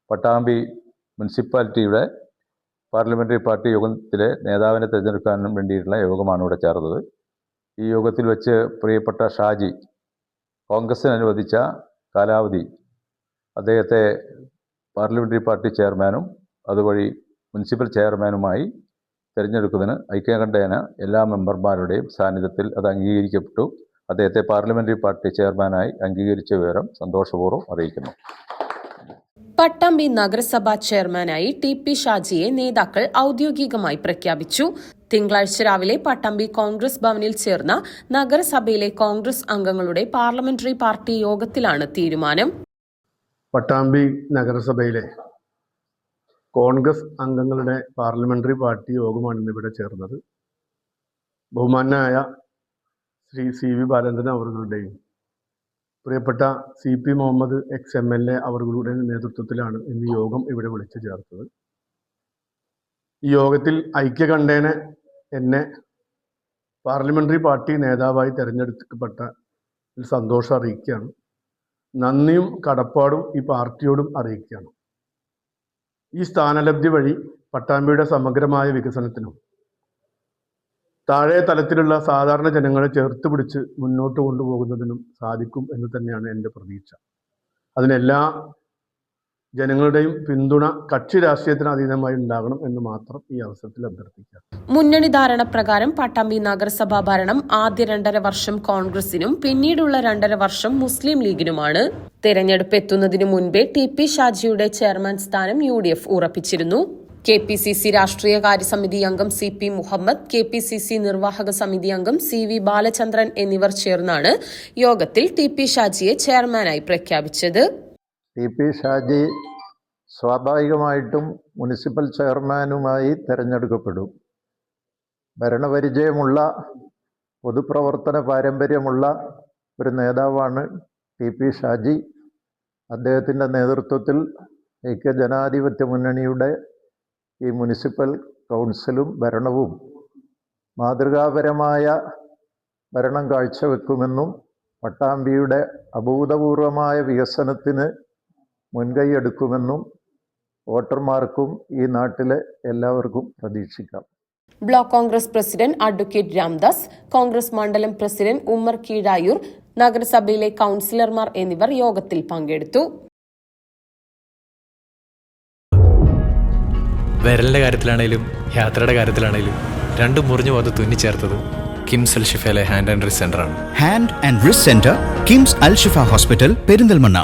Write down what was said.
Pattambi മുനിസിപ്പാലിറ്റിയുടെ parliamentary party യോഗത്തിലെ നേതാവിനെ തിരഞ്ഞെടുക്കാൻ വേണ്ടിയിട്ടുള്ള യോഗമാണ് ഇവിടെ ചേർന്നത്. ഈ യോഗത്തിൽ വെച്ച് പ്രിയപ്പെട്ട ഷാജി കോൺഗ്രസിന് അനുവദിച്ച കാലാവധി അദ്ദേഹത്തെ പാർലമെൻ്ററി പാർട്ടി ചെയർമാനും അതുവഴി മുനിസിപ്പൽ ചെയർമാനുമായി തിരഞ്ഞെടുക്കുന്നതിന് ഐക്യകണ്ഠേന എല്ലാ മെമ്പർമാരുടെയും സാന്നിധ്യത്തിൽ അത് അംഗീകരിക്കപ്പെട്ടു. അദ്ദേഹത്തെ പാർലമെൻ്ററി പാർട്ടി ചെയർമാനായി അംഗീകരിച്ച വിവരം സന്തോഷപൂർവ്വം അറിയിക്കുന്നു. പട്ടാമ്പി നഗരസഭാ ചെയർമാനായി ടി.പി. ഷാജിയെ നേതാക്കൾ ഔദ്യോഗികമായി പ്രഖ്യാപിച്ചു. തിങ്കളാഴ്ച രാവിലെ പട്ടാമ്പി കോൺഗ്രസ് ഭവനിൽ ചേർന്ന നഗരസഭയിലെ കോൺഗ്രസ് അംഗങ്ങളുടെ പാർലമെന്ററി പാർട്ടി യോഗത്തിലാണ് തീരുമാനം. പട്ടാമ്പി നഗരസഭയിലെ കോൺഗ്രസ് അംഗങ്ങളുടെ പാർലമെന്ററി പാർട്ടി യോഗമാണ് ഇന്നിവിടെ ചേർന്നത്. ബഹുമാന്യനായ ശ്രീ C.V. ബാലചന്ദ്രൻ അവர்களுടെയും പ്രിയപ്പെട്ട C.P. മുഹമ്മദ് ex-MLA അവരുടെ നേതൃത്വത്തിലാണ് ഇന്ന് യോഗം ഇവിടെ വിളിച്ചു ചേർത്തത്. ഈ യോഗത്തിൽ ഐക്യകണ്ഠേന എന്നെ പാർലമെന്ററി പാർട്ടി നേതാവായി തിരഞ്ഞെടുക്കപ്പെട്ട സന്തോഷം അറിയിക്കുകയാണ്. നന്ദിയും കടപ്പാടും ഈ പാർട്ടിയോടും അറിയിക്കുകയാണ്. ഈ സ്ഥാനലബ്ധി വഴി പട്ടാമ്പിയുടെ സമഗ്രമായ വികസനത്തിനും താഴെ തലത്തിലുള്ള സാധാരണ ജനങ്ങളെ ചേർത്ത് പിടിച്ച് മുന്നോട്ട് കൊണ്ടുപോകുന്നതിനും സാധിക്കും എന്ന് തന്നെയാണ് എൻ്റെ പ്രതീക്ഷ. അതിനെല്ലാ ജനങ്ങളുടെയും പിന്തുണ കക്ഷി രാഷ്ട്രീയത്തിന് അതീതമായി ഉണ്ടാകണം എന്ന് മാത്രം ഈ അവസരത്തിൽ അഭ്യർത്ഥിക്കാം. മുന്നണി ധാരണ പ്രകാരം പട്ടാമ്പി നഗരസഭാ ഭരണം ആദ്യ 2.5 വർഷം കോൺഗ്രസിനും പിന്നീടുള്ള 2.5 വർഷം മുസ്ലിം ലീഗിനുമാണ്. തെരഞ്ഞെടുപ്പ് എത്തുന്നതിനു മുൻപേ ടി.പി. ഷാജിയുടെ ചെയർമാൻ സ്ഥാനം UDF ഉറപ്പിച്ചിരുന്നു. KPCC രാഷ്ട്രീയകാര്യ സമിതി അംഗം C.P. മുഹമ്മദ്, KPCC നിർവാഹക സമിതി അംഗം C.V. ബാലചന്ദ്രൻ എന്നിവർ ചേർന്നാണ് യോഗത്തിൽ ടി.പി. ഷാജിയെ ചെയർമാനായി പ്രഖ്യാപിച്ചത്. ടി.പി. ഷാജി സ്വാഭാവികമായിട്ടും മുനിസിപ്പൽ ചെയർമാനുമായി തിരഞ്ഞെടുക്കപ്പെടും. ഭരണപരിചയമുള്ള പൊതുപ്രവർത്തന പാരമ്പര്യമുള്ള ഒരു നേതാവാണ് ടി.പി. ഷാജി. അദ്ദേഹത്തിൻ്റെ നേതൃത്വത്തിൽ ഐക്യജനാധിപത്യ മുന്നണിയുടെ ഈ മുനിസിപ്പൽ കൗൺസിലും ഭരണവും മാതൃകാപരമായ ഭരണം കാഴ്ചവെക്കുമെന്നും പട്ടാമ്പിയുടെ അഭൂതപൂർവമായ വികസനത്തിന് മുൻകൈയെടുക്കുമെന്നും വോട്ടർമാർക്കും ഈ നാട്ടിലെ എല്ലാവർക്കും പ്രതീക്ഷിക്കാം. Block Congress president advocate Ramdas, Congress മണ്ഡലം പ്രസിഡന്റ് ഉമ്മർ കീഴായൂർ, നഗരസഭയിലെ കൌൺസിലർമാർ എന്നിവർ യോഗത്തിൽ പങ്കെടുത്തു. വിരലിന്റെ കാര്യത്തിലാണേലും യാത്രയുടെ കാര്യത്തിലാണേലും രണ്ടും മുറിഞ്ഞു പോകാതെ തുന്നിച്ചേർത്തത് കിംസ് അൽ ഷിഫയിലെ ഹാൻഡ് ആൻഡ് റിസ്റ്റ് സെന്ററാണ്. Hand and wrist centre, KIMS Al Shifa hospital, Perinthalmanna.